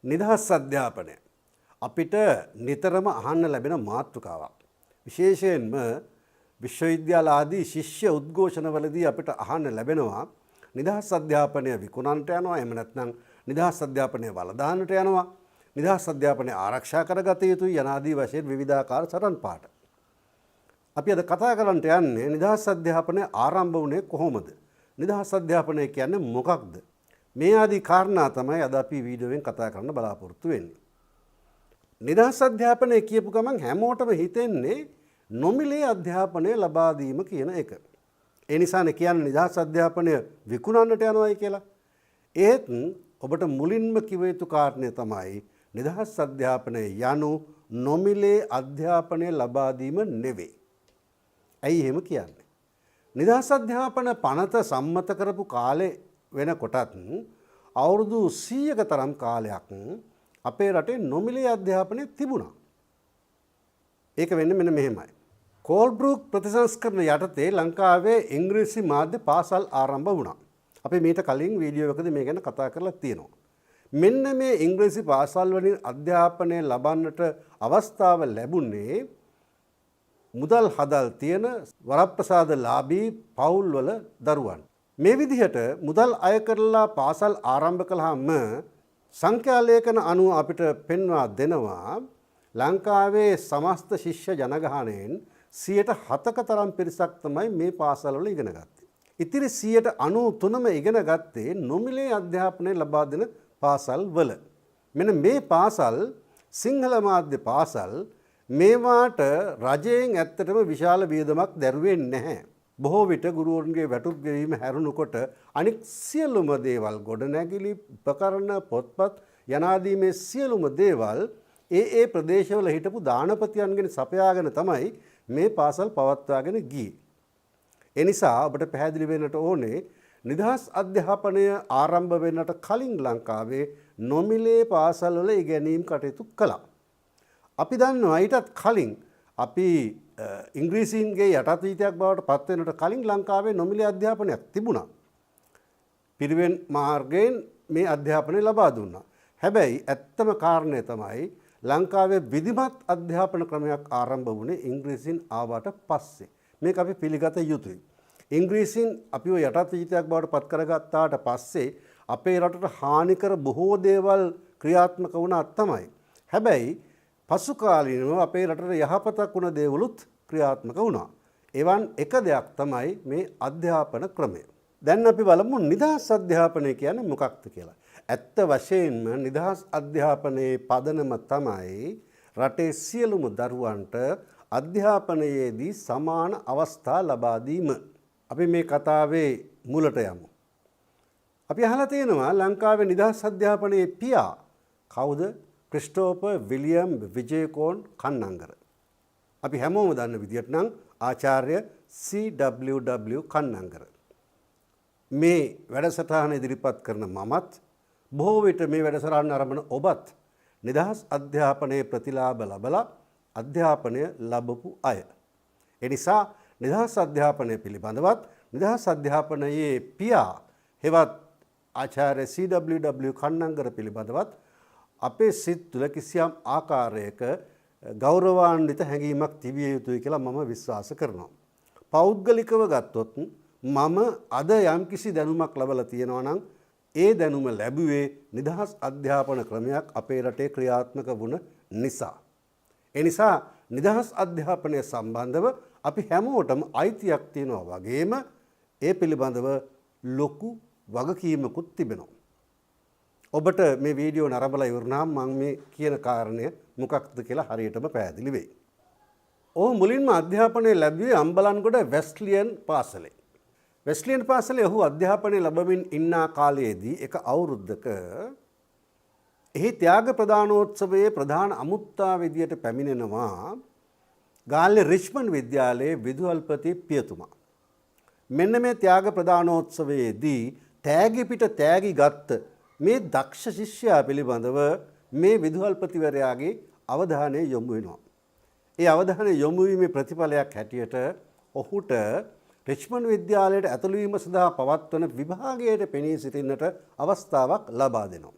නිදහස් අධ්‍යාපනය අපිට නිතරම අහන්න ලැබෙන මාතෘකාවක්. විශේෂයෙන්ම විශ්වවිද්‍යාල ආදී ශිෂ්‍ය උද්ඝෝෂණවලදී අපිට අහන්න ලැබෙනවා නිදහස් අධ්‍යාපනය විකුණන්නට යනවා, එහෙම නැත්නම් නිදහස් අධ්‍යාපනය වළදාන්නට යනවා, නිදහස් අධ්‍යාපනය ආරක්ෂා කරගත යුතුයි යනාදී වශයෙන් විවිධාකාර සටන් පාඨ. අපි අද කතා කරන්නට යන්නේ නිදහස් අධ්‍යාපනය ආරම්භ වුණේ කොහොමද? නිදහස් අධ්‍යාපනය කියන්නේ මොකක්ද? මේ ආදී කාරණා තමයි අද අපි වීඩියෝවෙන් කතා කරන්න බලාපොරොත්තු වෙන්නේ. නිදහස් අධ්‍යාපනය කියපු ගමන් හැමෝටම හිතෙන්නේ නොමිලේ අධ්‍යාපනය ලබා දීම කියන එක. ඒ නිසානේ කියන්නේ නිදහස් අධ්‍යාපනය විකුණන්නට යනවායි කියලා. ඒත් ඔබට මුලින්ම කිව යුතු කාරණය තමයි නිදහස් අධ්‍යාපනය යනු නොමිලේ අධ්‍යාපනය ලබා දීම නෙවෙයි. ඇයි එහෙම කියන්නේ? නිදහස් අධ්‍යාපන පනත සම්මත කරපු කාලේ වෙනකොටත් අවුරුදු 100ක තරම් කාලයක් අපේ රටේ නොමිලේ අධ්‍යාපනය තිබුණා. ඒක වෙන්නේ මෙන්න මෙහෙමයි. කෝල්බ්‍රූක් ප්‍රතිසංස්කරණ යටතේ ලංකාවේ ඉංග්‍රීසි මාධ්‍ය පාසල් ආරම්භ වුණා. අපි මීට කලින් වීඩියෝ එකකදී මේ ගැන කතා කරලා තියෙනවා. මෙන්න මේ ඉංග්‍රීසි පාසල් වලින් අධ්‍යාපනය ලබන්නට අවස්ථාව ලැබුණේ මුදල් හදල් තියෙන වරප්‍රසාදලාභී පවුල්වල දරුවන්. මේ විදිහට මුදල් අය කරලා පාසල් ආරම්භ කළාම සංඛ්‍යාලේඛන අනුව අපිට පෙන්වා දෙනවා ලංකාවේ සමස්ත ශිෂ්‍ය ජනගහණයෙන් 7% තරම් පිරිසක් තමයි මේ පාසල්වල ඉගෙන ගත්තේ. ඉතිරි 93%ම ඉගෙන ගත්තේ නොමිලේ අධ්‍යාපනය ලබා දෙන පාසල් වල. මෙන්න මේ පාසල් සිංහල මාධ්‍ය පාසල් මේවාට රජයෙන් ඇත්තටම විශාල වියදමක් දැරුවේ නැහැ. බොහෝ විට ගුරුවරුන්ගේ වැටුප් ගෙවීම හැරුණකොට අනික් සියලුම දේවල් ගොඩනැගිලි උපකරණ පොත්පත් යනාදී මේ සියලුම දේවල් ඒ ප්‍රදේශවල හිටපු දානපතියන්ගෙන් සපයාගෙන තමයි මේ පාසල් පවත්වාගෙන ගියේ. ඒ නිසා ඔබට පැහැදිලි වෙන්නට ඕනේ නිදහස් අධ්‍යාපනය ආරම්භ වෙන්නට කලින් ලංකාවේ නොමිලේ පාසල්වල ඉගෙනීම් කටයුතු කළා. අපි දන්නවා ඊටත් කලින් අපි ඉංග්‍රීසීන්ගේ යටත් වීතියක් බවට පත් වෙනට කලින් ලංකාවේ නොමිලේ අධ්‍යාපනයක් තිබුණා. පිරිවෙන් මාර්ගයෙන් මේ අධ්‍යාපනය ලබා දුන්නා. හැබැයි ඇත්තම කාරණය තමයි ලංකාවේ විධිමත් අධ්‍යාපන ක්‍රමයක් ආරම්භ වුණේ ඉංග්‍රීසීන් ආවට පස්සේ. මේක අපි පිළිගත යුතුයි. ඉංග්‍රීසීන් අපිව යටත් වීතියක් බවට පත් කරගත්තාට පස්සේ අපේ රටට හානිකර බොහෝ දේවල් ක්‍රියාත්මක වුණා තමයි. හැබැයි පසු කාලීනව අපේ රටට යහපතක් වුණ දේවලුත් ක්‍රියාත්මක වුණා. එවන් එක දෙයක් තමයි මේ අධ්‍යාපන ක්‍රමය. දැන් අපි බලමු නිදහස් අධ්‍යාපනය කියන්නේ මොකක්ද කියලා. ඇත්ත වශයෙන්ම නිදහස් අධ්‍යාපනයේ පදනම තමයි රටේ සියලුම දරුවන්ට අධ්‍යාපනයේදී සමාන අවස්ථා ලබා දීම. අපි මේ කතාවේ මුලට යමු. අපි අහලා තියෙනවා ලංකාවේ නිදහස් අධ්‍යාපනයේ පියා කවුද? Christopher William Wijekoon Kannangara. අපි හැමෝම දන්න විදිහට නම් ආචාර්ය CWW කන්නංගර. මේ වැඩසටහන ඉදිරිපත් කරන මමත් බොහෝ විට මේ වැඩසටහන ආරම්භන ඔබත් නිදහස් අධ්‍යාපනයේ ප්‍රතිලාභ ලබලා අධ්‍යාපනය ලැබපු අය. ඒ නිසා නිදහස් අධ්‍යාපනය පිළිබඳවත් නිදහස් අධ්‍යාපනයේ පියා හෙවත් ආචාර්ය CWW කන්නංගර පිළිබඳවත් අපේ සිත් තුළ කිසියම් ආකාරයක ගෞරවාන්විත හැඟීමක් තිබිය යුතුයි කියලා මම විශ්වාස කරනවා. පෞද්ගලිකව ගත්තොත් මම අද යම්කිසි දැනුමක් ලබලා තියෙනවා නම් ඒ දැනුම ලැබුවේ නිදහස් අධ්‍යාපන ක්‍රමයක් අපේ රටේ ක්‍රියාත්මක වුණ නිසා. ඒ නිසා නිදහස් අධ්‍යාපනය සම්බන්ධව අපි හැමෝටම අයිතියක් තියෙනවා වගේම ඒ පිළිබඳව ලොකු වගකීමකුත් තිබෙනවා. ඔබට මේ වීඩියෝ නරඹලා ඉවරනම් මම මේ කියන කාරණය මොකක්ද කියලා හරියටම පැහැදිලි වෙයි. ඔහු මුලින්ම අධ්‍යාපනය ලැබුවේ අම්බලන්ගොඩ වෙස්ලියන් පාසලේ. වෙස්ලියන් පාසලේ ඔහු අධ්‍යාපනය ලැබමින් ඉන්නා කාලයේදී එක අවුරුද්දක එහි ත්‍යාග ප්‍රදානෝත්සවයේ ප්‍රධාන අමුත්තා විදියට පැමිණෙනවා ගාල්ලේ රිච්මන්ඩ් විද්‍යාලයේ විදුහල්පති පියතුමා. මෙන්න මේ ත්‍යාග ප්‍රදානෝත්සවයේදී තෑගි පිට තෑගි ගත්ත මේ දක්ෂ ශිෂ්‍යයා පිළිබඳව මේ විදුහල්පතිවරයාගේ අවධානය යොමු වෙනවා. ඒ අවධානය යොමු වීමේ ප්‍රතිඵලයක් හැටියට ඔහුට රිච්මන්ඩ් විද්‍යාලයට ඇතුළු වීම සඳහා පවත්වන විභාගයට පෙනී සිටින්නට අවස්ථාවක් ලබා දෙනවා.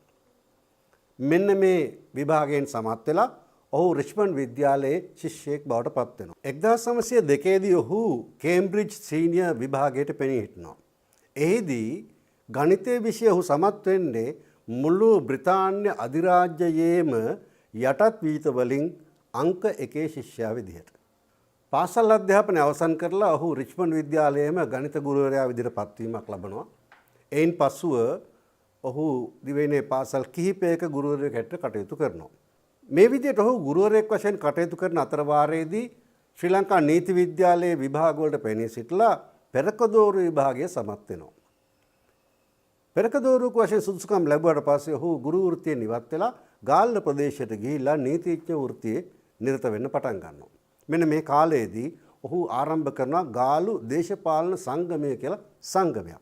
මෙන්න මේ විභාගයෙන් සමත් වෙලා ඔහු රිච්මන්ඩ් විද්‍යාලයේ ශිෂ්‍යයෙක් බවට පත් වෙනවා. 1902 දී ඔහු කේම්බ්‍රිජ් සීනියර් විභාගයට පෙනී හිටිනවා. එහිදී ගණිතයේ විෂය ඔහු සමත් වෙන්නේ මුළු බ්‍රිතාන්‍ය අධිරාජ්‍යයේම යටත් වීත වලින් අංක 1 ශිෂ්‍යයා විදිහට. පාසල් අධ්‍යාපනය අවසන් කරලා ඔහු රිච්මන්ඩ් විද්‍යාලයේම ගණිත ගුරුවරයා විදිහට පත්වීමක් ලබනවා. එයින් පසුව ඔහු දිවයිනේ පාසල් කිහිපයක ගුරුවරයෙක් හැටියට කටයුතු කරනවා. මේ විදිහට ඔහු ගුරුවරයෙක් වශයෙන් කටයුතු කරන අතර වාරයේදී ශ්‍රී ලංකා නීති විද්‍යාලයේ විභාග වලට පෙනී සිටලා පෙරකදෝරු විභාගයේ සමත් වෙනවා. පෙරකදෝරුක වශයෙන් සුදුසුකම් ලැබුවාට පස්සේ ඔහු ගුරු වෘත්තියෙන් ඉවත් වෙලා ගාල්ල ප්‍රදේශයට ගිහිල්ලා නීතිඥ වෘත්තියේ නිරත වෙන්න පටන් ගන්නවා. මෙන්න මේ කාලයේදී ඔහු ආරම්භ කරනවා ගාලු දේශපාලන සංගමය කියලා සංගමයක්.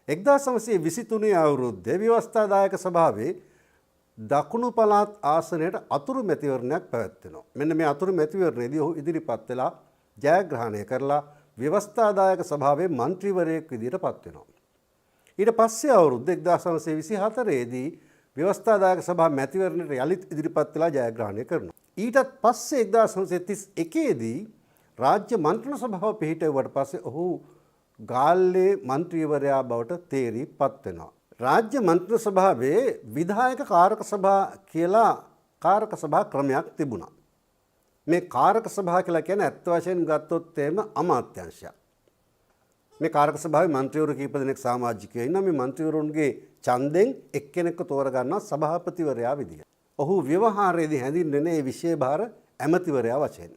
1923 අවුරුද්දේ ව්‍යවස්ථාදායක සභාවේ දකුණු පළාත් ආසනයට අතුරු මැතිවරණයක් පැවැත්වෙනවා. මෙන්න මේ අතුරු මැතිවරණයේදී ඔහු ඉදිරිපත් වෙලා ජයග්‍රහණය කරලා ව්‍යවස්ථාදායක සභාවේ මන්ත්‍රීවරයෙක් විදිහට පත් වෙනවා. ඊට පස්සේ අවුරුදු 1924 දී ව්‍යවස්ථාදායක සභා මැතිවරණයට යලිත් ඉදිරිපත් වෙලා ජයග්‍රහණය කරනවා. ඊටත් පස්සේ 1931 දී රාජ්‍ය මන්ත්‍රණ සභාව පිහිටුවට පස්සේ ඔහු ගාල්ලේ මන්ත්‍රීවරයා බවට තේරීපත් වෙනවා. රාජ්‍ය මන්ත්‍රණ සභාවේ විධායක කාරක සභා කියලා කාරක සභා ක්‍රමයක් තිබුණා. මේ කාරක සභා කියලා කියන්නේ ඇත්ත වශයෙන්ම ගත්තොත් එහෙම අමාත්‍යාංශයක්. මේ කාරක සභාවේ මන්ත්‍රීවරු කීප දෙනෙක් සමාජිකයෝ ඉන්නවා. මේ මන්ත්‍රීවරුන්ගේ ඡන්දෙන් එක්කෙනෙක්ව තෝරගන්නවා සභාපතිවරයා විදියට. ඔහු ව්‍යවහාරයේදී හැඳින්වෙන්නේ මේ විෂය භාර ඇමතිවරයා වශයෙන්.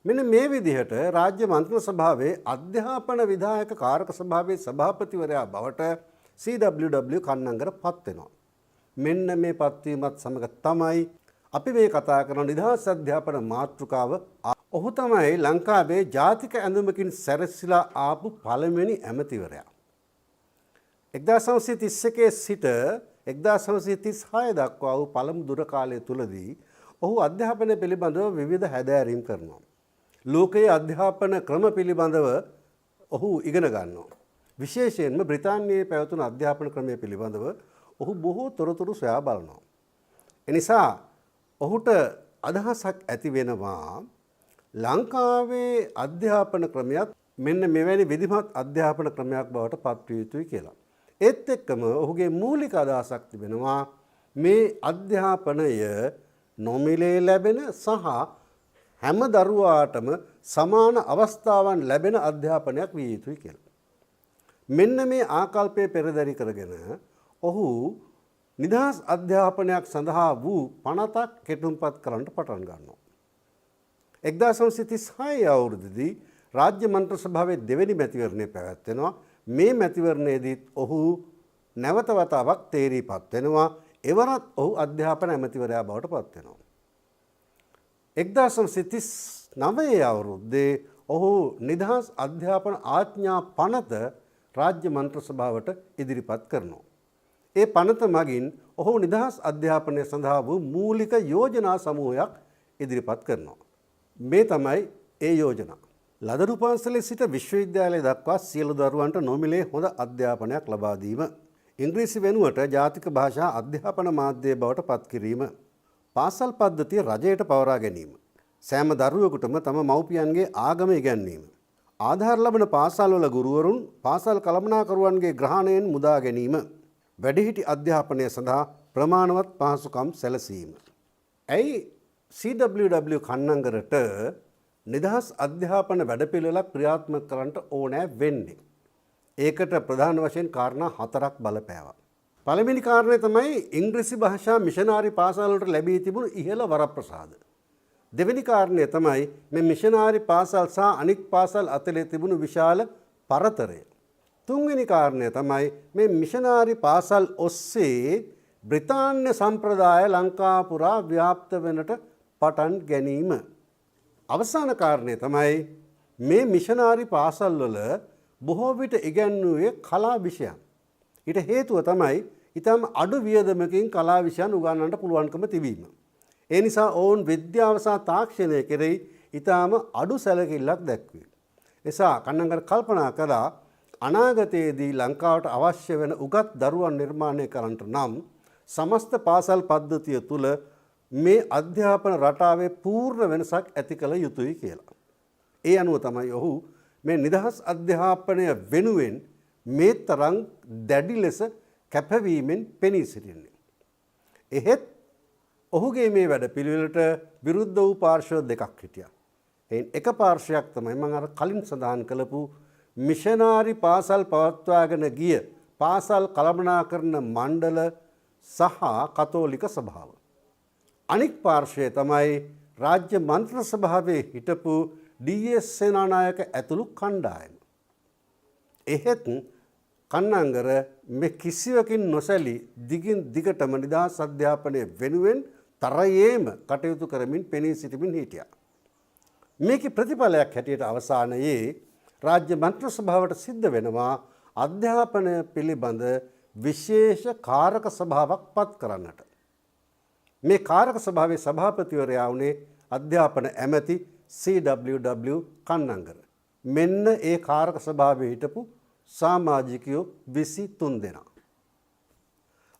මෙන්න මේ විදිහට රාජ්‍ය මන්ත්‍රණ සභාවේ අධ්‍යාපන විධායක කාරක සභාවේ සභාපතිවරයා බවට CWW කන්නංගර පත් වෙනවා. මෙන්න මේ පත්වීමත් සමග තමයි අපි මේ කතා කරන නිදහස් අධ්‍යාපන මාතෘකාව. ඔහු තමයි ලංකාවේ ජාතික ඇඳුමකින් සැරසිලා ආපු පළමුවෙනි ඇමතිවරයා. 1931 සිට 1936 දක්වා වූ පළමු දුර කාලය තුලදී ඔහු අධ්‍යාපනය පිළිබඳව විවිධ හැදෑරීම් කරනවා. ලෝකයේ අධ්‍යාපන ක්‍රම පිළිබඳව ඔහු ඉගෙන ගන්නවා. විශේෂයෙන්ම බ්‍රිතාන්‍යයේ පැවතුණු අධ්‍යාපන ක්‍රමය පිළිබඳව ඔහු බොහෝ තොරතුරු සොයා බලනවා. එනිසා ඔහුට අදහසක් ඇති වෙනවා ලංකාවේ අධ්‍යාපන ක්‍රමයක් මෙන්න මෙවැනි විධිමත් අධ්‍යාපන ක්‍රමයක් බවට පත්විය යුතුයි කියලා. ඒත් එක්කම ඔහුගේ මූලික අදහසක් තිබෙනවා මේ අධ්‍යාපනය නොමිලේ ලැබෙන සහ හැම දරුවාටම සමාන අවස්ථාවන් ලැබෙන අධ්‍යාපනයක් විය යුතුයි කියලා. මෙන්න මේ ආකල්පය පෙරදරි කරගෙන ඔහු නිදහස් අධ්‍යාපනයක් සඳහා වූ පනතක් කෙටුම්පත් කරන්නට පටන් ගන්නවා. 1936 අවුරුද්දේදී රාජ්‍ය මන්ත්‍රී සභාවේ දෙවෙනි මැතිවරණය පැවැත්වෙනවා. මේ මැතිවරණයේදීත් ඔහු නැවත වතාවක් තේරීපත් වෙනවා. එවරත් ඔහු අධ්‍යාපන ඇමතිවරයා බවට පත් වෙනවා. 1939 අවුරුද්දේ ඔහු නිදහස් අධ්‍යාපන ආඥා පනත රාජ්‍ය මන්ත්‍රී සභාවට ඉදිරිපත් කරනවා. ඒ පනත මගින් ඔහු නිදහස් අධ්‍යාපනය සඳහා වූ මූලික යෝජනා සමූහයක් ඉදිරිපත් කරනවා. මේ තමයි ඒ යෝජනා. ලදරු පාසලේ සිට විශ්වවිද්‍යාලය දක්වා සියලු දරුවන්ට නොමිලේ හොඳ අධ්‍යාපනයක් ලබා දීම. ඉංග්‍රීසි වෙනුවට ජාතික භාෂා අධ්‍යාපන මාධ්‍යය බවට පත් කිරීම. පාසල් පද්ධතිය රජයට පවරා ගැනීම. සෑම දරුවෙකුටම තම මව්පියන්ගේ ආගම ඉගැන්වීම. ආධාර ලබන පාසල්වල ගුරුවරුන් පාසල් කළමනාකරුවන්ගේ ග්‍රහණයෙන් මුදා ගැනීම. වැඩිහිටි අධ්‍යාපනය සඳහා ප්‍රමාණවත් පහසුකම් සැලසීම. ඇයි CWW කන්නංගරට නිදහස් අධ්‍යාපන වැඩපිළිවෙලක් ක්‍රියාත්මක කරන්නට ඕනෑ වෙන්නේ? ඒකට ප්‍රධාන වශයෙන් කාරණා 4ක් බලපෑවා. පළවෙනි කාරණය තමයි ඉංග්‍රීසි භාෂා මිෂනාරි පාසල් වලට ලැබී තිබුණු ඉහළ වරප්‍රසාද. දෙවෙනි කාරණය තමයි මේ මිෂනාරි පාසල් සහ අනික් පාසල් අතරේ තිබුණු විශාල පරතරය. තුන්වෙනි කාරණය තමයි මේ මිෂනාරි පාසල් ඔස්සේ බ්‍රිතාන්‍ය සම්ප්‍රදාය ලංකාව පුරා ව්‍යාප්ත වෙනට පටන් ගැනීම. අවසාන කාරණය තමයි මේ මිෂනාරි පාසල්වල බොහෝ විට ඉගැන්වුවේ කලා විෂයන්. ඊට හේතුව තමයි ඊටම අඩු වියදමකින් කලා විෂයන් උගන්වන්නට පුළුවන්කම තිබීම. ඒ නිසා ඔවුන් විද්‍යාව සහ තාක්ෂණය කෙරෙහි ඊටම අඩු සැලකිල්ලක් දැක්වේ. එසා කන්නංගර කල්පනා කළා අනාගතයේදී ලංකාවට අවශ්‍ය වෙන උගත් දරුවන් නිර්මාණය කරන්නට නම් සමස්ත පාසල් පද්ධතිය තුළ මේ අධ්‍යාපන රටාවේ පූර්ණ වෙනසක් ඇති කළ යුතුයි කියලා. ඒ අනුව තමයි ඔහු මේ නිදහස් අධ්‍යාපනය වෙනුවෙන් මේ තරම් දැඩි ලෙස කැපවීමෙන් පෙනී සිටින්නේ. එහෙත් ඔහුගේ මේ වැඩ පිළිවෙලට විරුද්ධ වූ පාර්ශ්ව දෙකක් හිටියා. එයින් එක පාර්ශ්වයක් තමයි මම අර කලින් සඳහන් කළපු මිෂනාරි පාසල් පවත්වාගෙන ගිය පාසල් කළමනාකරන මණ්ඩල සහ කතෝලික සභාව. අනික් පාර්ශ්වය තමයි රාජ්‍ය මන්ත්‍රී සභාවේ හිටපු ඩී.එස්. සේනානායක ඇතුළු කණ්ඩායම. එහෙත් කන්නංගර මේ කිසිවකින් නොසැලී දිගින් දිගටම නිදහස් අධ්‍යාපනය වෙනුවෙන් තරයේම කටයුතු කරමින් පෙනී සිටිමින් හිටියා. මේකේ ප්‍රතිඵලයක් හැටියට අවසානයේ රාජ්‍ය මන්ත්‍රී සභාවට සිද්ධ වෙනවා අධ්‍යාපනය පිළිබඳ විශේෂ කාරක සභාවක් පත් කරන්නට. මේ කාරක සභාවේ සභාපතිවරයා වුණේ අධ්‍යාපන ඇමති C.W.W. කන්නංගර. මෙන්න ඒ කාරක සභාවේ හිටපු සමාජිකයෝ 23 දෙනා.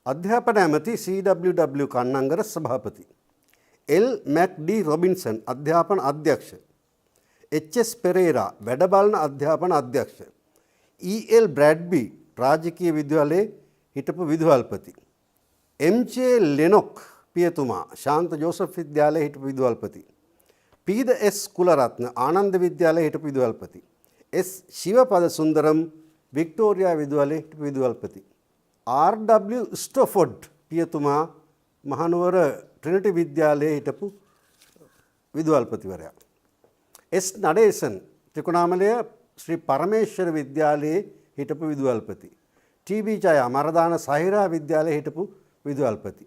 අධ්‍යාපන ඇමති C.W.W. කන්නංගර සභාපති. L. MacD. රොබින්සන් අධ්‍යාපන අධ්‍යක්ෂ. H.S. පෙරේරා වැඩබලන අධ්‍යාපන අධ්‍යක්ෂ. E.L. බ්‍රැඩ්බි රාජකීය විද්‍යාලයේ හිටපු විදුහල්පති. M.J. ලෙනොක් පියතුමා ශාන්ත ජෝසප් විද්‍යාලයේ හිටපු විදුහල්පති. පීද S. කුලරත්න ආනන්ද විද්‍යාලයේ හිටපු විදුහල්පති. S. ශිවපද සුන්දරම් වික්ටෝරියා විදුහලේ හිටපු විදුහල්පති. R.W. ස්ටොෆොඩ් පියතුමා මහනුවර ට්‍රිනිටි විද්‍යාලයේ හිටපු විදුහල්පතිවරයා. S. නඩේසන් ත්‍රිකුණාමලය ශ්‍රී පරමේශ්වර විද්‍යාලයේ හිටපු විදුහල්පති. ටී.බී. ජය මරදාන සහිරා විද්‍යාලයේ හිටපු විදුහල්පති.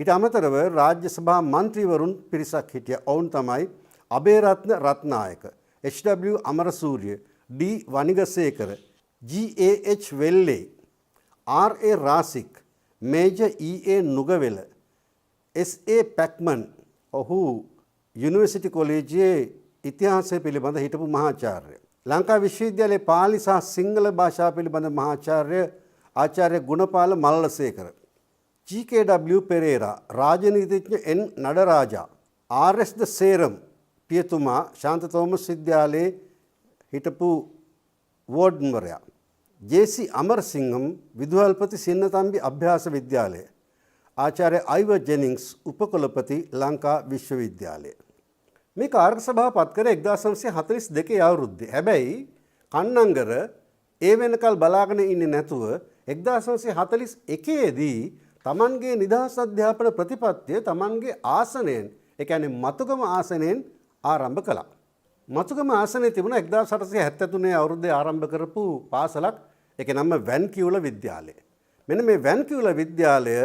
ඊට අමතරව රාජ්‍ය සභා මන්ත්‍රීවරුන් පිරිසක් හිටියා. ඔවුන් තමයි Abeyratne Ratnayake, H.W. Amarasuriya, D. Wanigasekara, G.A.H. Wille, R.A. Razik, major E.A. Nugawela, S.A. Pakeman ඔහු යුනිවර්සිටි කොලේජයේ ඉතිහාසය පිළිබඳ හිටපු මහාචාර්ය. ලංකා විශ්වවිද්‍යාලයේ පාලි සහ සිංහල භාෂාව පිළිබඳ මහාචාර්ය ආචාර්ය ගුණපාල මල්ලසේකර. G.K.W. පෙරේරා රාජනීතිඥ N. නඩරාජා, R.S. ද සේරම් පියතුමා ශාන්ත තෝමස් විද්‍යාලයේ හිටපු වෝඩ්න්වරයා. J.C. අමරසිංහම් විදුහල්පති සින්නතම්බි අභ්‍යාස විද්‍යාලය. ආචාර්ය අයිවර් ජෙනින්ග්ස් උපකුලපති ලංකා විශ්වවිද්‍යාලය. මේ කාරක සභාව පත් කර 1942 අවුරුද්දේ. හැබැයි කන්නංගර ඒ වෙනකල් බලාගෙන ඉන්නේ නැතුව 1941 දී තමන්ගේ නිදහස් අධ්‍යාපන ප්‍රතිපත්තිය තමන්ගේ ආසනයෙන්, ඒ කියන්නේ මතුගම ආසනයෙන් ආරම්භ කළා. මතුගම ආසනයේ තිබුණා 1873 අවුරුද්දේ ආරම්භ කරපු පාසලක්. ඒකේ නම වැන්කියුල විද්‍යාලය. මෙන්න මේ වැන්කියුල විද්‍යාලය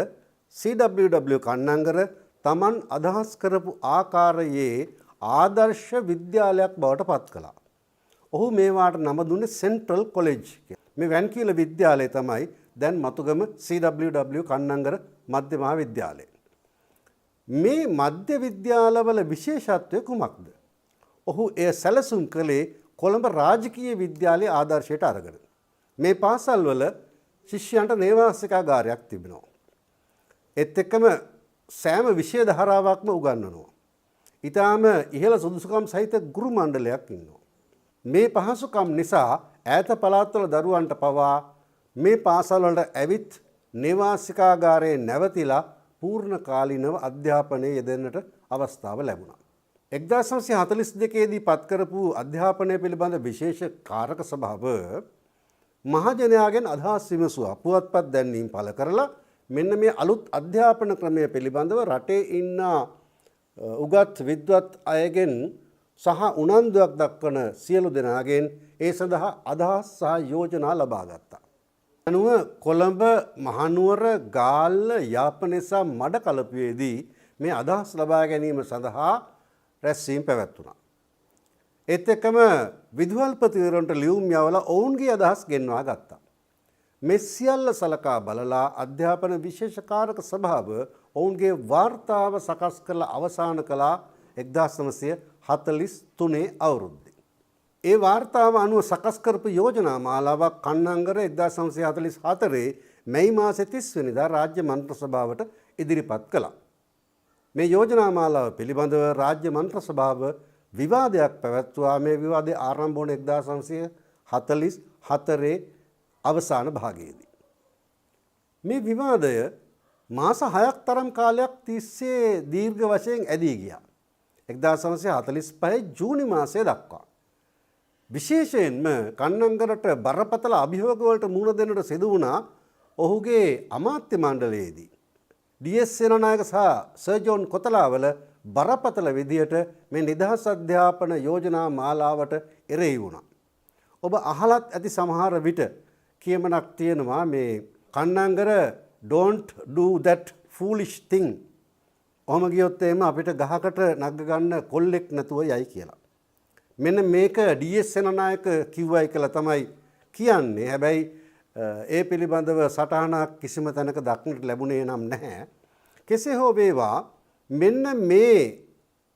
C.W.W. කන්නංගර තමන් අදහස් කරපු ආකාරයේ ආදර්ශ විද්‍යාලයක් බවට පත් කළා. ඔහු මේවාට නම දුන්නේ සෙන්ට්‍රල් කොලෙජ් කියලා. මේ වැන්කියුල විද්‍යාලය තමයි දැන් මතුගම C.W.W. කන්නංගර මධ්‍ය මහා විද්‍යාලය. මේ මධ්‍ය විද්‍යාලවල විශේෂත්වය කුමක්ද? ඔහු එය සැලසුම් කළේ කොළඹ රාජකීය විද්‍යාලයේ ආදර්ශයට අරගෙන. මේ පාසල්වල ශිෂ්‍යයන්ට නේවාසිකාගාරයක් තිබෙනවා. ඒත් එක්කම සෑම විෂය ධාරාවක්ම උගන්වනවා. ඊටාම ඉහළ සුදුසුකම් සහිත ගුරු මණ්ඩලයක් ඉන්නවා. මේ පහසුකම් නිසා ඈත පළාත්වල දරුවන්ට පවා මේ පාසල් වලට ඇවිත් නේවාසිකාගාරයේ නැවතිලා පූර්ණ කාලීනව අධ්‍යාපනයේ යෙදෙන්නට අවස්ථාව ලැබුණා. 1942 දී පත් කරපු අධ්‍යාපනය පිළිබඳ විශේෂ කාරක සභාව මහජනයාගෙන් අදහස් විමසුවා. පුවත්පත් දැන්වීම් පළ කරලා මෙන්න මේ අලුත් අධ්‍යාපන ක්‍රමය පිළිබඳව රටේ ඉන්න උගත් විද්වත් අයගෙන් සහ උනන්දුවක් දක්වන සියලු දෙනාගෙන් ඒ සඳහා අදහස් සහ යෝජනා ලබා ගත්තා. අනුව කොළඹ මහනුවර ගාල්ල යාපනය සහ මඩකලපුවේදී මේ අදහස් ලබා ගැනීම සඳහා රැස්වීම් පැවැත්වුණා. ඒත් එක්කම විදුහල්පතිවරුන්ට ලියුම් යවලා ඔවුන්ගේ අදහස් ගෙන්වා ගත්තා. මේ සියල්ල සලකා බලලා අධ්‍යාපන විශේෂකාරක සභාව ඔවුන්ගේ වාර්තාව සකස් කරලා අවසන් කළා 1943 අවුරුද්දේ. ඒ වාර්තාව අනුව සකස් කරපු යෝජනා මාලාවක් කන්නංගර 1944 මැයි මාසේ 30 වෙනිදා රාජ්‍ය මන්ත්‍ර සභාවට ඉදිරිපත් කළා. මේ යෝජනා මාලාව පිළිබඳව රාජ්‍ය මන්ත්‍ර සභාව විවාදයක් පැවැත්වුවා. මේ විවාදය ආරම්භ වුණ 1944 අවසාන භාගයේදී. මේ විවාදය මාස 6ක් තරම් කාලයක් තිස්සේ දීර්ඝ වශයෙන් ඇදී ගියා. 1945 ජූනි මාසය දක්වා. විශේෂයෙන්ම කන්නංගරට බරපතල අභියෝග වලට මුහුණ දෙන්නට සිදු වුණා ඔහුගේ අමාත්‍ය මණ්ඩලයේදී. ඩී.එස්. සේනානායක සහ සර් ජෝන් කොතලාවල බරපතල විදියට මේ නිදහස් අධ්‍යාපන යෝජනා මාලාවට එරෙහි වුණා. ඔබ අහලත් ඇති සමහර විට කියමනක් තියෙනවා මේ Kannangara don't do that foolish thing. ඔහම ගියොත් එහෙම අපිට ගහකට නග ගන්න කොල්ලෙක් නැතුව යයි කියලා. මෙන්න මේක ඩී.එස්. සේනානායක කිව්වයි කියලා තමයි කියන්නේ. හැබැයි ඒ පිළිබඳව සටහනක් කිසිම තැනක දක්නට ලැබුණේ නම් නැහැ. කෙසේ හෝ වේවා මෙන්න මේ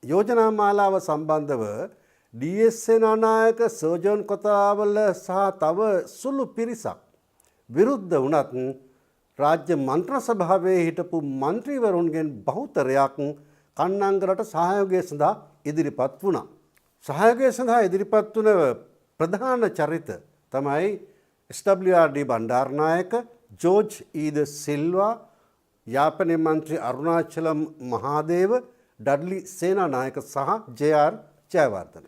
යෝජනා මාලාව සම්බන්ධව D.S.. Senanayake sir John Kotelawala සහ තව සුළු පිරිසක් විරුද්ධ වුණත් රාජ්‍ය මන්ත්‍ර සභාවේ හිටපු මන්ත්‍රීවරුන්ගෙන් බහුතරයක් කන්නංගරට සහයෝගය සඳහා ඉදිරිපත් වුණා. සහයෝගය සඳහා ඉදිරිපත් වුණ ප්‍රධාන චරිත තමයි SWRD බණ්ඩාරනායක, ජෝර්ජ් ඊ.ද සිල්වා, යාපනයේ මන්ත්‍රී අරුණාචලම් මහාදේව, ඩඩ්ලි සේනානායක සහ ජේ.ආර්. ජයවර්ධන.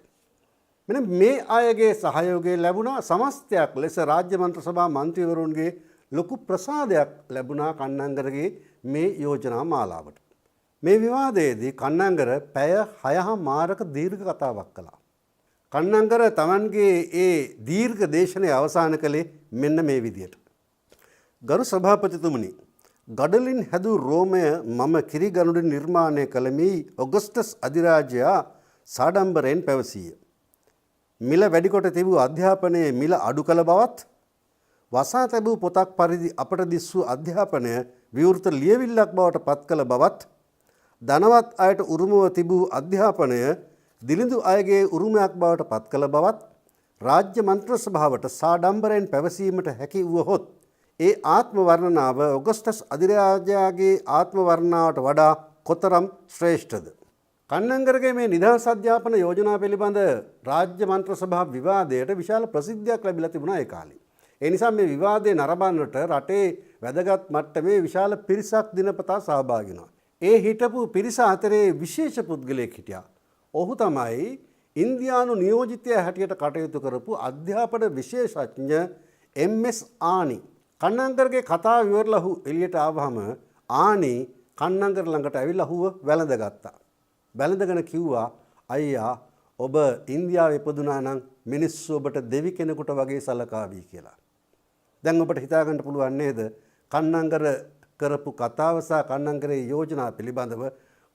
මෙන්න මේ අයගේ සහයෝගය ලැබුණා. සමස්තයක් ලෙස රාජ්‍ය මන්ත්‍ර සභා මන්ත්‍රීවරුන්ගේ ලොකු ප්‍රසාදයක් ලැබුණා කන්නංගරගේ මේ යෝජනා මාලාවට. මේ විවාදයේදී කන්නංගර පැය 6මාරක දීර්ඝ කතාවක් කළා. කන්නංගර තමන්ගේ ඒ දීර්ඝ දේශනය අවසන් කළේ මෙන්න මේ විදියට. ගරු සභාපතිතුමනි, ගඩලින් හැදූ රෝමය මම කිරිගනුඩින් නිර්මාණය කළමි ඔගස්ටස් අධිරාජයා සාඩම්බරයෙන් පැවසීය. මිල වැඩිකොට තිබූ අධ්‍යාපනයේ මිල අඩු කළ බවත්, වසා තැබූ පොතක් පරිදි අපට දිස් වූ අධ්‍යාපනය විවෘත ලියවිල්ලක් බවට පත් කළ බවත්, ධනවත් අයට උරුමව තිබූ අධ්‍යාපනය දිලිඳු අයගේ උරුමයක් බවට පත් කළ බවත් රාජ්‍ය මන්ත්‍ර සභාවට සාඩම්බරයෙන් පැවසීමට හැකි වුවහොත් ඒ ආත්ම වර්ණනාව ඔගස්ටස් අධිරාජයාගේ ආත්ම වර්ණනාවට වඩා කොතරම් ශ්‍රේෂ්ඨද? කන්නංගරගේ මේ නිදහස් අධ්‍යාපන යෝජනා පිළිබඳ රාජ්‍ය මන්ත්‍ර සභා විවාදයට විශාල ප්‍රසිද්ධියක් ලැබිලා තිබුණා ඒ කාලේ. ඒ නිසා මේ විවාදේ නරඹන්නට රටේ වැදගත් මට්ටමේ විශාල පිරිසක් දිනපතා සහභාගී වුණා. ඒ හිටපු පිරිස අතරේ විශේෂ පුද්ගලයෙක් හිටියා. ඔහු තමයි ඉන්දියානු නියෝජිතයා හැටියට කටයුතු කරපු අධ්‍යාපන විශේෂඥ එම්.එස්. ආනි. කන්නංගරගේ කතාව ඉවරලා ඔහු එළියට ආවහම ආනි කන්නංගර ළඟට ඇවිල්ලා ඔහුව වැළඳගත්තා. වැළඳගෙන කිව්වා, අයියා ඔබ ඉන්දියාවේ ඉපදුනා නම් මිනිස්සු ඔබට දෙවි කෙනෙකුට වගේ සලකාවි කියලා. දැන් ඔබට හිතා ගන්න පුළුවන් නේද කන්නංගර කරපු කතාව සහ කන්නංගරේ යෝජනා පිළිබඳව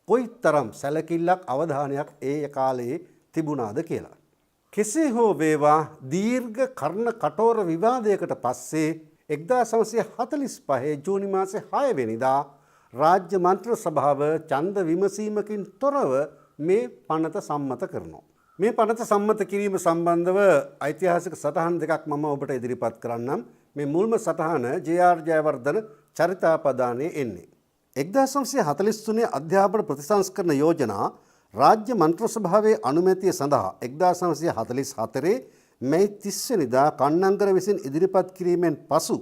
කොයිතරම් සැලකිල්ලක් අවධානයක් ඒ කාලයේ තිබුණාද කියලා. කෙසේ හෝ වේවා දීර්ඝ කර්ණ කටෝර විවාදයකට පස්සේ 1945 ජූනි මාසේ 6 වෙනිදා රාජ්‍ය මන්ත්‍ර සභාව ඡන්ද විමසීමකින් තොරව මේ පනත සම්මත කරනවා. මේ පනත සම්මත කිරීම සම්බන්ධව ඓතිහාසික සටහන් දෙකක් මම ඔබට ඉදිරිපත් කරන්නම්. මේ මුල්ම සටහන ජේ.ආර්. ජයවර්ධන චරිතාපදානයේ එන්නේ. 1943 අධ්‍යාපන ප්‍රතිසංස්කරණ යෝජනා රාජ්‍ය මන්ත්‍ර සභාවේ අනුමැතිය සඳහා 1944 මැයි 30 වෙනිදා කන්නංගර විසින් ඉදිරිපත් කිරීමෙන් පසු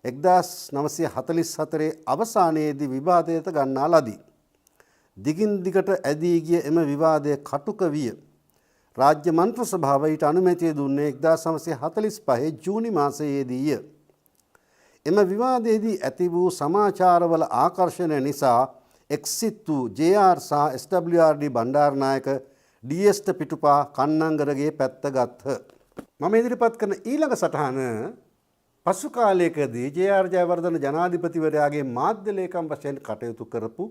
1944 අවසානයේදී විවාදයට ගන්නා ලදී. දිගින් දිගට ඇදී ගිය එම විවාදය කටුක විය. රාජ්‍ය මන්ත්‍ර සභාව ඊට අනුමැතිය දුන්නේ 1945 ජූනි මාසයේදීය. එම විවාදයේදී ඇති වූ සමාචාරවල ආකර්ෂණය නිසා එක්සිත් වූ ජේ.ආර්. සහ SWRD බණ්ඩාරනායක ඩී.එස්.ට පිටුපා කන්නංගරගේ පැත්ත ගත්හ. මම ඉදිරිපත් කරන ඊළඟ සටහන පසු කාලයකදී ජේ.ආර්. ජයවර්ධන ජනාධිපතිවරයාගේ මාධ්‍ය ලේකම් වශයෙන් කටයුතු කරපු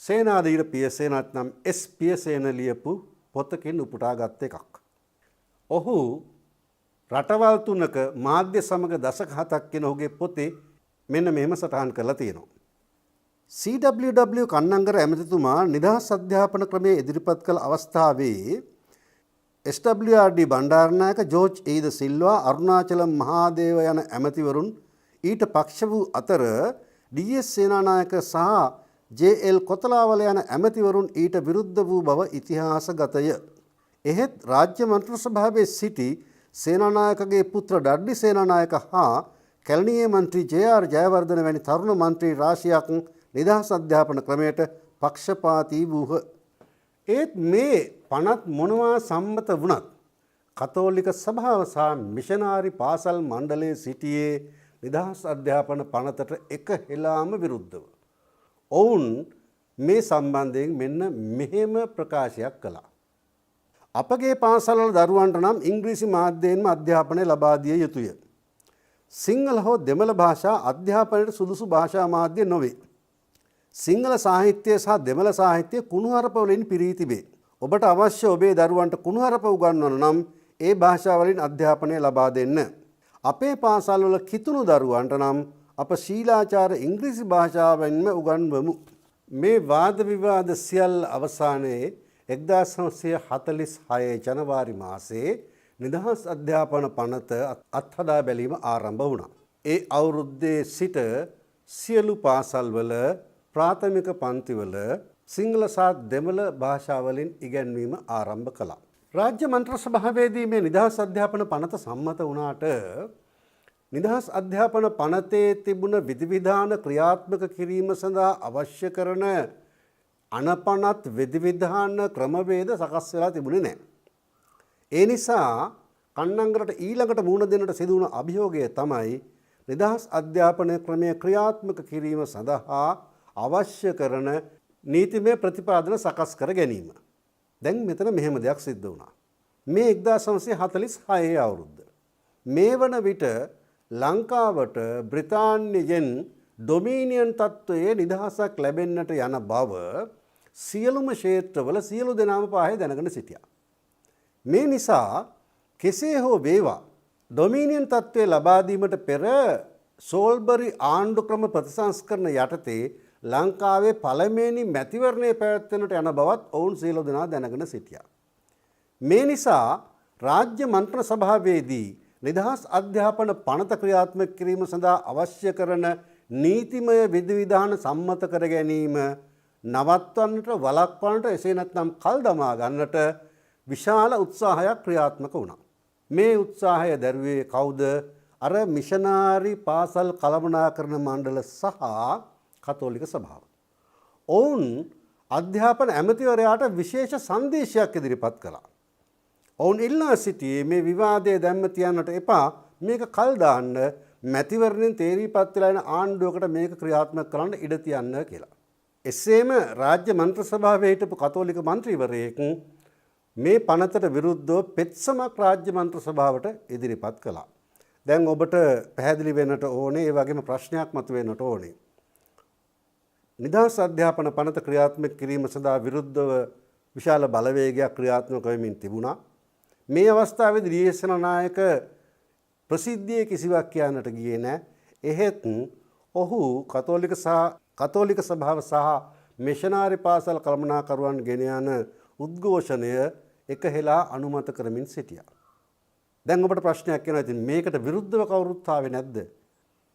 සේනාධීර පියසේන නැත්නම් එස් පියසේන ලියපු පොතකින් උපුටා ගත් එකක්. ඔහු රටවල් තුනක මාධ්‍ය සමග දශක 7ක් කියන ඔහුගේ පොතේ මෙන්න මෙහෙම සටහන් කරලා තියෙනවා. CWW කන්නංගර ඇමතිතුමා නිදහස් අධ්‍යාපන ක්‍රමයේ ඉදිරිපත් කළ අවස්ථාවේ SWRD බණ්ඩාරනායක, ජෝර්ජ් ඊ.ද සිල්වා, අරුණාචලම් මහාදේව යන ඇමතිවරුන් ඊට පක්ෂ වූ අතර ඩී.එස්. සේනානායක සහ ජේ.එල්. කොතලාවල යන ඇමතිවරුන් ඊට විරුද්ධ වූ බව ඉතිහාසගතය. එහෙත් රාජ්‍ය මන්ත්‍රී සභාවේ සිටි සේනානායකගේ පුත්‍ර ඩඩ්ලි සේනානායක හා කැලණියේ මන්ත්‍රී ජේ.ආර්. ජයවර්ධන වැනි තරුණ මන්ත්‍රී රාශියක් නිදහස් අධ්‍යාපන ක්‍රමයට පක්ෂපාතී වූහ. ඒත් මේ පනත් මොනවා සම්මත වුණත් කතෝලික සභාව සහ මිෂනාරි පාසල් මණ්ඩලයේ සිටියේ නිදහස් අධ්‍යාපන පනතට එක හෙලාම විරුද්ධව. ඔවුන් මේ සම්බන්ධයෙන් මෙන්න මෙහෙම ප්‍රකාශයක් කළා. අපගේ පාසල්වල දරුවන්ට නම් ඉංග්‍රීසි මාධ්‍යයෙන්ම අධ්‍යාපනය ලබා දිය යුතුය. සිංහල හෝ දෙමළ භාෂා අධ්‍යාපනයට සුදුසු භාෂා මාධ්‍ය නොවේ. සිංහල සාහිත්‍යය සහ දෙමළ සාහිත්‍යය කුණුහරුප වලින් පිරී තිබේ. ඔබට අවශ්‍ය ඔබේ දරුවන්ට කුණුහරුප උගන්වන නම් ඒ භාෂාවලින් අධ්‍යාපනය ලබා දෙන්න. අපේ පාසල්වල කිතුණු දරුවන්ට නම් අප ශීලාචාර ඉංග්‍රීසි භාෂාවෙන්ම උගන්වමු. මේ වාද විවාද සියල්ල අවසානයේ 1946 ජනවාරි මාසයේ නිදහස් අධ්‍යාපන පනත අත්හදා බැලීම ආරම්භ වුණා. ඒ අවුරුද්දේ සිට සියලු පාසල්වල ප්‍රාථමික පන්තිවල සිංහල සහ දෙමළ භාෂාවලින් ඉගැන්වීම ආරම්භ කළා. රාජ්‍ය මන්ත්‍රී සභාවේදී මේ නිදහස් අධ්‍යාපන පනත සම්මත වුණාට නිදහස් අධ්‍යාපන පනතේ තිබුණ විධිවිධාන ක්‍රියාත්මක කිරීම සඳහා අවශ්‍ය කරන අනපනත් විධිවිධාන ක්‍රමවේද සකස් වෙලා තිබුණේ නැහැ. ඒ නිසා කන්නංගරට ඊළඟට මුහුණ දෙන්නට සිදු වුණ අභියෝගය තමයි නිදහස් අධ්‍යාපන ක්‍රමය ක්‍රියාත්මක කිරීම සඳහා අවශ්‍ය කරන නීතිමය ප්‍රතිපාදන සකස් කර ගැනීම. දැන් මෙතන මෙහෙම දෙයක් සිද්ධ වුණා. මේ 1946 අවුරුද්ද. මේ වන විට ලංකාවට බ්‍රිතාන්‍යයෙන් ඩොමීනියන් තත්ත්වයේ නිදහසක් ලැබෙන්නට යන බව සියලුම ක්ෂේත්‍රවල සියලු දෙනාම පාහේ දැනගෙන සිටියා. මේ නිසා කෙසේ හෝ වේවා ඩොමීනියන් තත්ත්වය ලබා දීමට පෙර සෝල්බරි ආණ්ඩු ක්‍රම ප්‍රතිසංස්කරණ යටතේ ලංකාවේ පළමුවෙනි මැතිවරණය පැවැත්වෙනට යන බවත් ඔවුන් සියලු දෙනා දැනගෙන සිටියා. මේ නිසා රාජ්‍ය මන්ත්‍රී සභාවේදී නිදහස් අධ්‍යාපන පනත ක්‍රියාත්මක කිරීම සඳහා අවශ්‍ය කරන නීතිමය විධිවිධාන සම්මත කර ගැනීම නවත්වන්නට වළක්වන්නට එසේ නැත්නම් කල් දමා ගන්නට විශාල උත්සාහයක් ක්‍රියාත්මක වුණා. මේ උත්සාහය දැරුවේ කවුද? අර මිෂනාරි පාසල් කළමනාකරණ මණ්ඩල සහ කතෝලික සභාව. ඔවුන් අධ්‍යාපන ඇමතිවරයාට විශේෂ සංදේශයක් ඉදිරිපත් කළා. ඔවුන් ඉල්ලා සිටියේ මේ විවාදය දැම්ම තියන්නට එපා, මේක කල් දාන්න, මැතිවරණයෙන් තේරීපත් වෙලා යන ආණ්ඩුවකට මේක ක්‍රියාත්මක කරන්න ඉඩ තියන්න කියලා. එසේම රාජ්‍ය මන්ත්‍රී සභාවේ හිටපු කතෝලික මන්ත්‍රීවරයෙක් මේ පනතට විරුද්ධව පෙත්සමක් රාජ්‍ය මන්ත්‍රී සභාවට ඉදිරිපත් කළා. දැන් ඔබට පැහැදිලි වෙන්නට ඕනේ, ඒ වගේම ප්‍රශ්නයක් මතුවෙන්නට ඕනේ. නිදහස් අධ්‍යාපන පනත ක්‍රියාත්මක කිරීම සඳහා විරුද්ධව විශාල බලවේගයක් ක්‍රියාත්මක වෙමින් තිබුණා. මේ අවස්ථාවේදී ඩී.එස්. සේනානායක ප්‍රසිද්ධියේ කිසිවක් කියන්නට ගියේ නැහැ. එහෙත් ඔහු කතෝලික සභාව සහ මිෂනාරි පාසල් කළමනාකරුවන් ගෙන යන උද්ඝෝෂණය එකහෙලා අනුමත කරමින් සිටියා. දැන් ඔබට ප්‍රශ්නයක් එනවා, ඉතින් මේකට විරුද්ධව කවුරුත් ආවේ නැද්ද?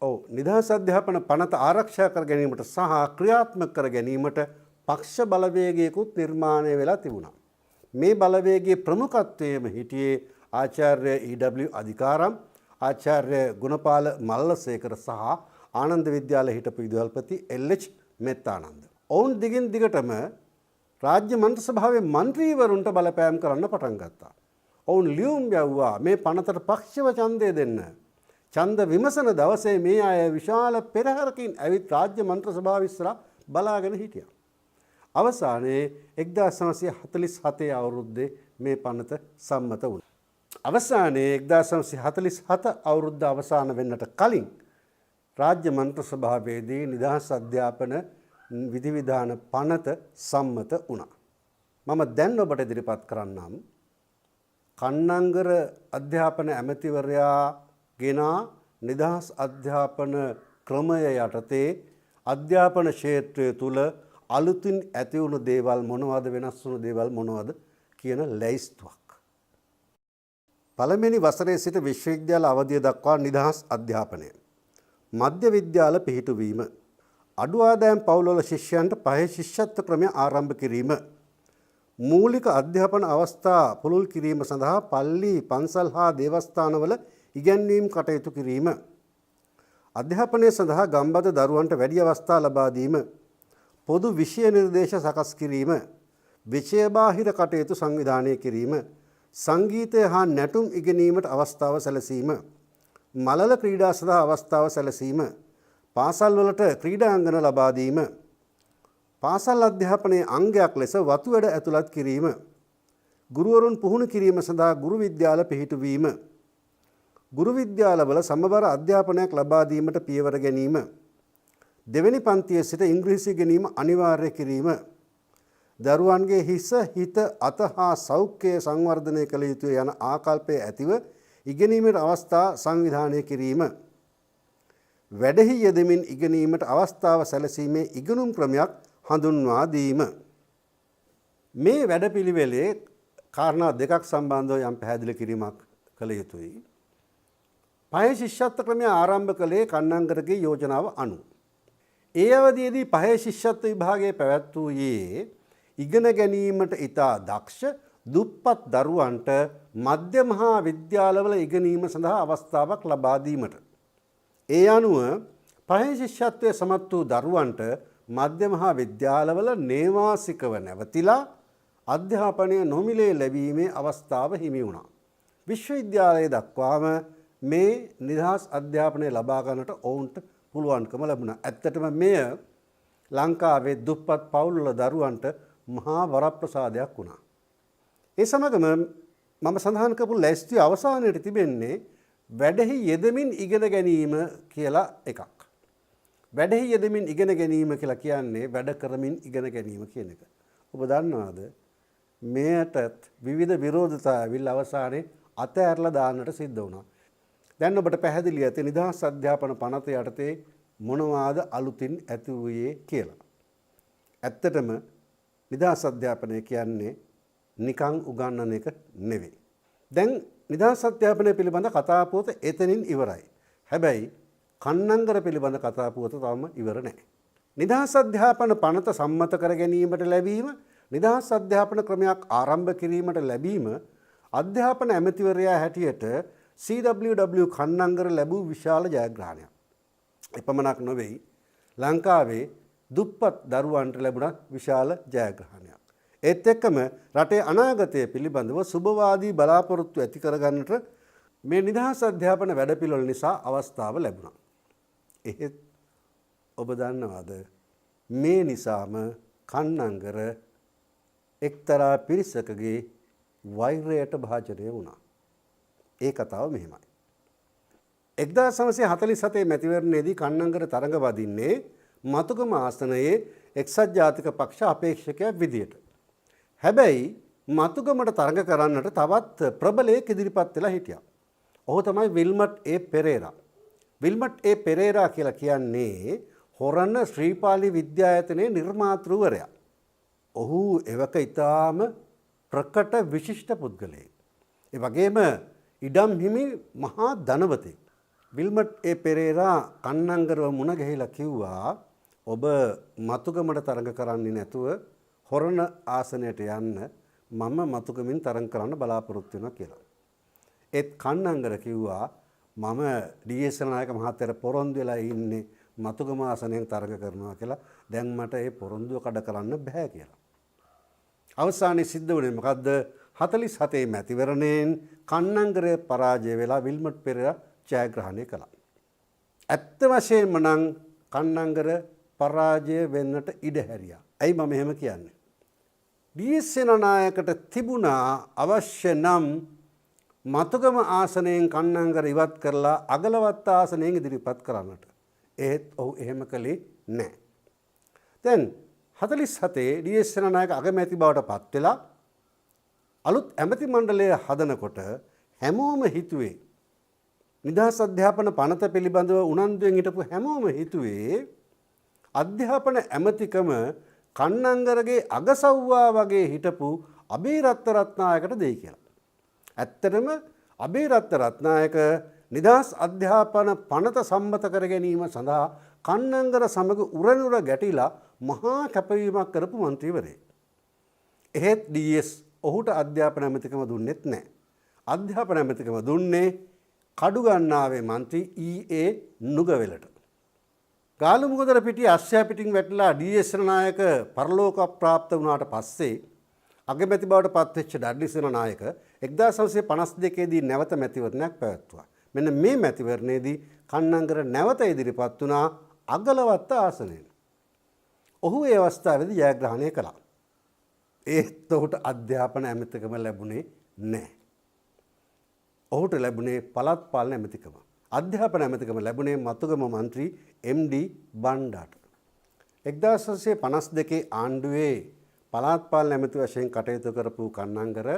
ඔව්, නිදහස් අධ්‍යාපන පනත ආරක්ෂා කර ගැනීමට සහ ක්‍රියාත්මක කර ගැනීමට පක්ෂ බලවේගයකුත් නිර්මාණය වෙලා තිබුණා. මේ බලවේගයේ ප්‍රමුඛත්වයේම හිටියේ ආචාර්ය ඊ.ඩබ්ලිව් අධිකාරම්, ආචාර්ය ගුණපාල මල්ලසේකර සහ ආනන්ද විද්‍යාලයේ හිටපු විදුහල්පති එල්.එච්. මෙත්තානන්ද. ඔවුන් දිගින් දිගටම රාජ්‍ය මන්ත්‍රී සභාවේ මන්ත්‍රීවරුන්ට බලපෑම් කරන්න පටන් ගත්තා. ඔවුන් ලියුම් යවුවා මේ පනතට පක්ෂව ඡන්දය දෙන්න. ඡන්ද විමසන දවසේ මේ අය විශාල පෙරහැරකින් ඇවිත් රාජ්‍ය මන්ත්‍රී සභාව ඉස්සරහ බලාගෙන හිටියා. අවසානයේ 1947 අවුරුද්දේ මේ පනත සම්මත වුණා. අවසානයේ 1947 අවුරුද්ද අවසාන වෙන්නට කලින් රාජ්‍ය මන්ත්‍රී සභාවේදී නිදහස් අධ්‍යාපන විධිවිධාන පනත සම්මත වුණා. මම දැන් ඔබට ඉදිරිපත් කරන්නම් කන්නංගර අධ්‍යාපන ඇමතිවරයා ගෙනා නිදහස් අධ්‍යාපන ක්‍රමය යටතේ අධ්‍යාපන ක්ෂේත්‍රය තුල අලුතින් ඇති වුණු දේවල් මොනවද, වෙනස් වුණු දේවල් මොනවද කියන ලැයිස්තුවක්. පළවෙනි වසරේ සිට විශ්වවිද්‍යාල අවධිය දක්වා නිදහස් අධ්‍යාපනය. මධ්‍ය විද්‍යාල පිහිටුවීම. අඩු ආදායම් පවුල්වල ශිෂ්‍යයන්ට පහේ ශිෂ්‍යත්ව ක්‍රමය ආරම්භ කිරීම. මූලික අධ්‍යාපන අවස්ථා පුළුල් කිරීම සඳහා පල්ලි, පන්සල් හා දේවස්ථානවල ඉගැන්වීම් කටයුතු කිරීම. අධ්‍යාපනය සඳහා ගම්බද දරුවන්ට වැඩි අවස්ථා ලබා දීම. පොදු විෂය නිර්දේශ සකස් කිරීම. විෂය බාහිර කටයුතු සංවිධානය කිරීම. සංගීතය හා නැටුම් ඉගෙනීමට අවස්ථාව සැලසීම. මලල ක්‍රීඩා සඳහා අවස්ථාව සැලසීම. පාසල් වලට ක්‍රීඩාංගන ලබා දීම. පාසල් අධ්‍යාපනයේ අංගයක් ලෙස වතු වැඩ ඇතුළත් කිරීම. ගුරුවරුන් පුහුණු කිරීම සඳහා ගුරු විද්‍යාල පිහිටුවීම. ගුරු විද්‍යාලවල සමබර අධ්‍යාපනයක් ලබා දීමට පියවර ගැනීම. දෙවැනි පන්තියේ සිට ඉංග්‍රීසි ඉගෙනීම අනිවාර්ය කිරීම. දරුවන්ගේ හිස, හිත, අත හා සෞඛ්‍යය සංවර්ධනය කළ යුතුය යන ආකල්පය ඇතිව ඉගෙනීමට අවස්ථා සංවිධානය කිරීම. වැඩෙහි යෙදමින් ඉගෙනීමට අවස්ථාව සැලසීමේ ඉගෙනුම් ක්‍රමයක් හඳුන්වා දීම. මේ වැඩපිළිවෙලේ කාරණා දෙකක් සම්බන්ධව යම් පැහැදිලි කිරීමක් කළ යුතුයි. පහේ ශිෂ්‍යත්ව ක්‍රමය ආරම්භ කළේ කන්නංගරගේ යෝජනාව අනුව. ඒ අවධියේදී පහේ ශිෂ්‍යත්ව විභාගයේ පැවැත්වූයේ ඉගෙන ගැනීමට ඉතා දක්ෂ දුප්පත් දරුවන්ට මධ්‍ය මහා විද්‍යාලවල ඉගෙනීම සඳහා අවස්ථාවක් ලබා දීමට. ඒ අනුව පහේ ශිෂ්‍යත්වයේ සමත් වූ දරුවන්ට මධ්‍ය මහා විද්‍යාලවල නේවාසිකව නැවතිලා අධ්‍යාපනය නොමිලේ ලැබීමේ අවස්ථාව හිමි වුණා. විශ්වවිද්‍යාලය දක්වාම මේ නිදහස් අධ්‍යාපනය ලබා ගන්නට ඔවුන්ට පුළුවන්කම ලැබුණා. ඇත්තටම මෙය ලංකාවේ දුප්පත් පවුල්වල දරුවන්ට මහා වරප්‍රසාදයක් වුණා. ඒ සමගම මම සඳහන් කරපු ලැයිස්තුවේ අවසානයේ තිබෙන්නේ වැඩෙහි යෙදමින් ඉගෙන ගැනීම කියලා එකක්. වැඩෙහි යෙදමින් ඉගෙන ගැනීම කියලා කියන්නේ වැඩ කරමින් ඉගෙන ගැනීම කියන එක. ඔබ දන්නවාද මෙයටත් විවිධ විරෝධතා ඇවිල්ලා අවසානයේ අතහැරලා දාන්නට සිද්ධ වුණා. දැන් ඔබට පැහැදිලි ඇති නිදහස් අධ්‍යාපන පනත යටතේ මොනවාද අලුතින් ඇති වූයේ කියලා. ඇත්තටම නිදහස් අධ්‍යාපනය කියන්නේ නිකං උගන්වන එක නෙවෙයි. දැන් නිදහස් අධ්‍යාපනය පිළිබඳ කතා පුවත එතනින් ඉවරයි. හැබැයි කන්නංගර පිළිබඳ කතා පුවත තවම ඉවර නැහැ. නිදහස් අධ්‍යාපන පනත සම්මත කර ගැනීමට ලැබීම, නිදහස් අධ්‍යාපන ක්‍රමයක් ආරම්භ කිරීමට ලැබීම අධ්‍යාපන ඇමතිවරයා හැටියට CWW කන්නංගර ලැබූ විශාල ජයග්‍රහණයක්. එපමණක් නොවෙයි, ලංකාවේ දුප්පත් දරුවන්ට ලැබුණ විශාල ජයග්‍රහණයක්. ඒත් එක්කම රටේ අනාගතය පිළිබඳව සුබවාදී බලාපොරොත්තු ඇති කරගන්නට මේ නිදහස් අධ්‍යාපන වැඩපිළිවෙළ නිසා අවස්ථාව ලැබුණා. එහෙත් ඔබ දන්නවද මේ නිසාම කන්නංගර එක්තරා පිරිසකගේ වෛරයට භාජනය වුණා. ඒ කතාව මෙහෙමයි. 1947 මැතිවරණයේදී කන්නංගර තරඟ වදින්නේ මතුගම ආසනයේ එක්සත් ජාතික පක්ෂ අපේක්ෂකයා විදියට. හැබැයි මතුගමට තරඟ කරන්නට තවත් ප්‍රබලයෙක් ඉදිරිපත් වෙලා හිටියා. ඔහු තමයි විල්මට් ඒ පෙරේරා. විල්මට් ඒ පෙරේරා කියලා කියන්නේ හොරණ ශ්‍රීපාලි විද්‍යායතනයේ නිර්මාතෘවරයා. ඔහු එවක ඊටාම ප්‍රකට විශිෂ්ට පුද්ගලයෙක්. ඒ වගේම ඉඩම් හිමි මහා ධනවතෙක්. විල්මට් ඒ පෙරේරා කන්නංගරව මුණ ගැහිලා කිව්වා ඔබ මතුගමට තරඟ කරන්නේ නැතුව හොරණ ආසනයට යන්න මම මතුගමින් තරඟ කරන්න බලාපොරොත්තු වෙනවා කියලා. ඒත් කන්නංගර කිව්වා මම ඩී.එස්. නායක මහත්තයාට පොරොන්දු වෙලා ඉන්නේ මතුගම ආසනයෙන් තරඟ කරනවා කියලා. දැන් මට ඒ පොරොන්දුව කඩ කරන්න බෑ කියලා. අවසානයේ සිද්ධ වුණේ මොකද්ද? 47 මැතිවරණයෙන් කන්නංගරේ පරාජය වෙලා විල්මට් පෙරේරා ජයග්‍රහණය කළා. ඇත්ත වශයෙන්ම නම් කන්නංගර පරාජය වෙන්නට ඉඩ හැරියා. ඇයි මම එහෙම කියන්නේ? ඩී.එස්. සේනානායකට තිබුණා අවශ්‍ය නම් මතුගම ආසනයෙන් කන්නංගර ඉවත් කරලා අගලවත්ත ආසනයෙන් ඉදිරිපත් කරන්නට. ඒත් ඔහු එහෙම කළේ නැහැ. දැන් 47 ඩී.එස්. සේනානායක අගමැති බවට පත් වෙලා අලුත් ඇමති මණ්ඩලය හදනකොට හැමෝම හිතුවේ නිදහස් අධ්‍යාපන පනත පිළිබඳව උනන්දුවෙන් හිටපු හැමෝම හිතුවේ අධ්‍යාපන ඇමතිකම කන්නංගරගේ අගසව්වා වගේ හිටපු අබේරත්න රත්නායකට දෙයි කියලා. ඇත්තටම අබේරත්න රත්නායක නිදහස් අධ්‍යාපන පනත සම්මත කර ගැනීම සඳහා කන්නංගර සමග උරනුර ගැටිලා මහා කැපවීමක් කරපු මන්ත්‍රීවරයෙක්. එහෙත් DS ඔහුට අධ්‍යාපන ඇමතිකම දුන්නෙත් නැහැ. අධ්‍යාපන ඇමතිකම දුන්නේ කඩුගන්නාවේ මන්ත්‍රී E.A. නුගවෙලට. ගාලුමුගදර පිටිය අශ්‍යා පිටින් වැටලා DS නායක පරලෝක ප්‍රාප්ත වුණාට පස්සේ අගමැති බවට පත්වෙච්ච ඩඩ්ලි සේනානායක 1952 දී නැවත මැතිවරණයක් පැවැත්වුවා. මෙන්න මේ මැතිවරණයේදී කන්නංගර නැවත ඉදිරිපත් වුණා අගලවත්ත ආසනයෙන්. ඔහු ඒ අවස්ථාවේදී ජයග්‍රහණය කළා. ඒත් ඔහුට අධ්‍යාපන ඇමතිකම ලැබුණේ නැහැ. ඔහුට ලැබුණේ පළාත් පාලන ඇමතිකම. අධ්‍යාපන ඇමතිකම ලැබුණේ මතුගම මන්ත්‍රී MD බණ්ඩාට. 1952 ආණ්ඩුවේ පළාත් පාලන ඇමති වශයෙන් කටයුතු කරපු කන්නංගර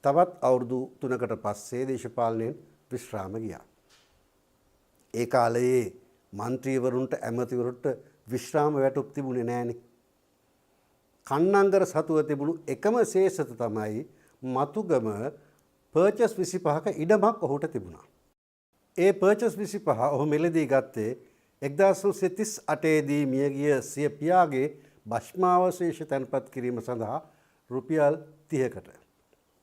තවත් අවුරුදු 3කට පස්සේ දේශපාලනයෙන් විශ්‍රාම ගියා. ඒ කාලයේ මන්ත්‍රීවරුන්ට ඇමතිවරුන්ට විශ්‍රාම වැටුප් තිබුණේ නැහනේ. කන්නංගර සතුව තිබුණු එකම ශේෂත තමයි මතුගම පර්චස් 25ක ඉඩමක් ඔහුට තිබුණා. ඒ පර්චස් 25 ඔහු මිලදී ගත්තේ 1938 දී මියගිය සිය පියාගේ භස්මාවශේෂ තැන්පත් කිරීම සඳහා රුපියල් 30කට.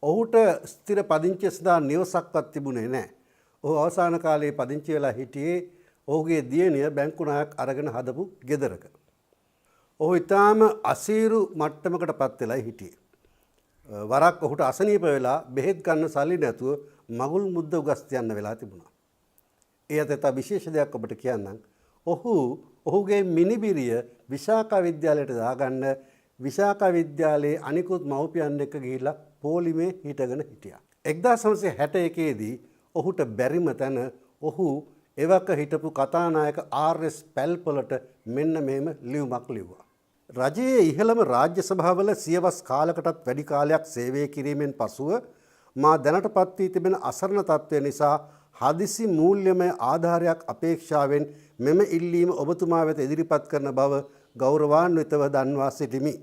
ඔහුට ස්ථිර පදිංචිය සඳහා නිවසක්වත් තිබුණේ නැහැ. ඔහු අවසාන කාලයේ පදිංචි වෙලා හිටියේ ඔහුගේ දියණිය බැංකු නායක අරගෙන හදපු ගෙදරක. ඔහු ඊටාම අසීරු මට්ටමකට පත් වෙලා හිටියේ. වරක් ඔහුට අසනීප වෙලා බෙහෙත් ගන්න සල්ලි නැතුව මගුල් මුද්ද උගස් තියන්න වෙලා තිබුණා. ඒ අතට විශේෂ දෙයක් ඔබට කියන්නම්. ඔහුගේ මිනිබිරිය විශාඛා විද්‍යාලයට දාගන්න විශාඛා විද්‍යාලයේ අනිකුත් මව්පියන් එක්ක ගිහිල්ලා පොලිමේ හිටගෙන හිටියා. 1961 දී ඔහුට බැරිම තැන ඔහු එවක හිටපු කතානායක RS පැල්පොලට මෙන්න මෙහෙම ලියුමක් ලිව්වා. රජයේ ඉහළම රාජ්‍ය සභාවල සියවස් කාලකටත් වැඩි කාලයක් සේවය කිරීමෙන් පසුව මා දැනටපත් වී තිබෙන අසරණ තත්ත්වය නිසා හදිසි මූල්‍යමය ආධාරයක් අපේක්ෂාවෙන් මෙම ඉල්ලීම ඔබතුමා වෙත ඉදිරිපත් කරන බව ගෞරවාන්විතව දන්වා සිටිමි.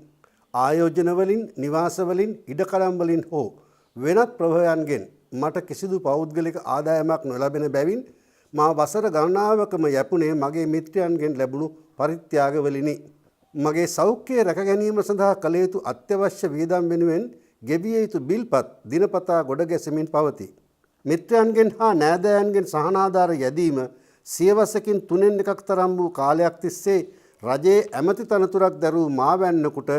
ආයෝජන වලින්, නිවාස වලින්, ඉඩකඩම් වලින් හෝ වෙනත් ප්‍රභවයන්ගෙන් මට කිසිදු පෞද්ගලික ආදායමක් නොලැබෙන බැවින් මා වසර ගණනාවකම යැපුණේ මගේ මිත්‍රයන්ගෙන් ලැබුණු පරිත්‍යාග වලිනි. මගේ සෞඛ්‍යය රැක ගැනීම සඳහා කළ යුතු අත්‍යවශ්‍ය වියදම් වෙනුවෙන් ගෙවිය යුතු බිල්පත් දිනපතා ගොඩ ගැසෙමින් පවතී. මිත්‍රයන්ගෙන් හා නෑදෑයන්ගෙන් සහනාධාර යැදීම සියවසකින් 3/1 තරම් වූ කාලයක් තිස්සේ රජයේ ඇමති තනතුරක් දැරූ මා වැන්නකුට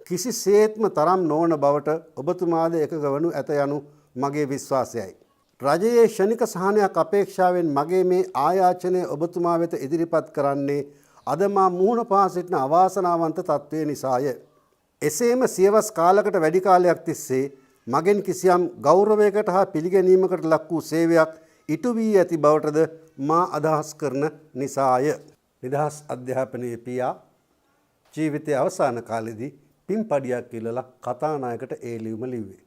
කිසිසේත්ම තරම් නොවන බවට ඔබතුමාද එකග වනු ඇත යනු මගේ විශ්වාසයයි. රජයේ ෂණික සහනයක් අපේක්ෂාවෙන් මගේ මේ ආයාචනය ඔබතුමා වෙත ඉදිරිපත් කරන්නේ අද මා මුහුණ පා සිටින අවාසනාවන්ත තත්ත්වය නිසාය. එසේම සියවස් කාලකට වැඩි කාලයක් තිස්සේ මගෙන් කිසියම් ගෞරවයකට හා පිළිගැනීමකට ලක් වූ සේවයක් ඉටු වී ඇති බවටද මා අදහස් කරන නිසාය. නිදහස් අධ්‍යාපනයේ පියා ජීවිතයේ අවසාන කාලෙදී පින්පඩියක් ඉල්ලලා කතානායකට ඒ ලියුම ලිව්වේ.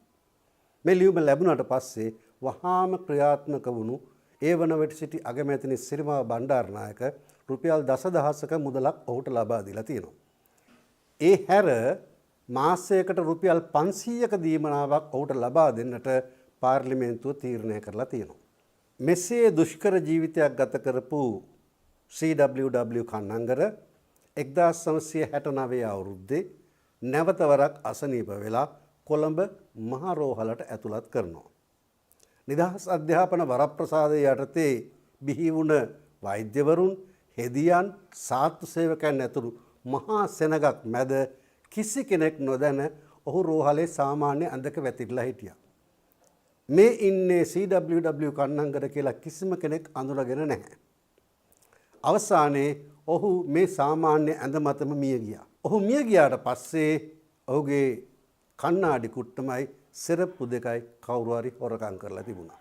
මේ ලියුම ලැබුණාට පස්සේ වහාම ක්‍රියාත්මක වුණු ඒ වන විට සිටි අගමැතිනි සිරිමා බණ්ඩාරනායක රුපියල් දසදහසක මුදලක් ඔහුට ලබා දීලා තියෙනවා. ඒ හැර මාසයකට රුපියල් 500ක දීමනාවක් ඔහුට ලබා දෙන්නට පාර්ලිමේන්තුව තීරණය කරලා තියෙනවා. මෙසේ දුෂ්කර ජීවිතයක් ගත කරපු CWW කන්නංගර 1969 අවුරුද්දේ නැවත වරක් අසනීප වෙලා කොළඹ මහරෝහලට ඇතුළත් කරනවා. නිදහස් අධ්‍යාපන වරප්‍රසාදය යටතේ බිහි වුණ වෛද්‍යවරුන්, හෙදියන්, සාත්තු සේවකයන් ඇතුළු මහා සෙනගක් මැද කිසි කෙනෙක් නොදැන ඔහු රෝහලේ සාමාන්‍ය ඇඳක වැතිරලා හිටියා. මේ ඉන්නේ CWW කන්නංගර කියලා කිසිම කෙනෙක් අඳුරගෙන නැහැ. අවසානයේ ඔහු මේ සාමාන්‍ය ඇඳ මතම මිය ගියා. ඔහු මිය ගියාට පස්සේ ඔහුගේ කණ්ණාඩි කුට්ටමයි සෙරප්පු දෙකයි කවුරු හරි හොරකම් කරලා තිබුණා.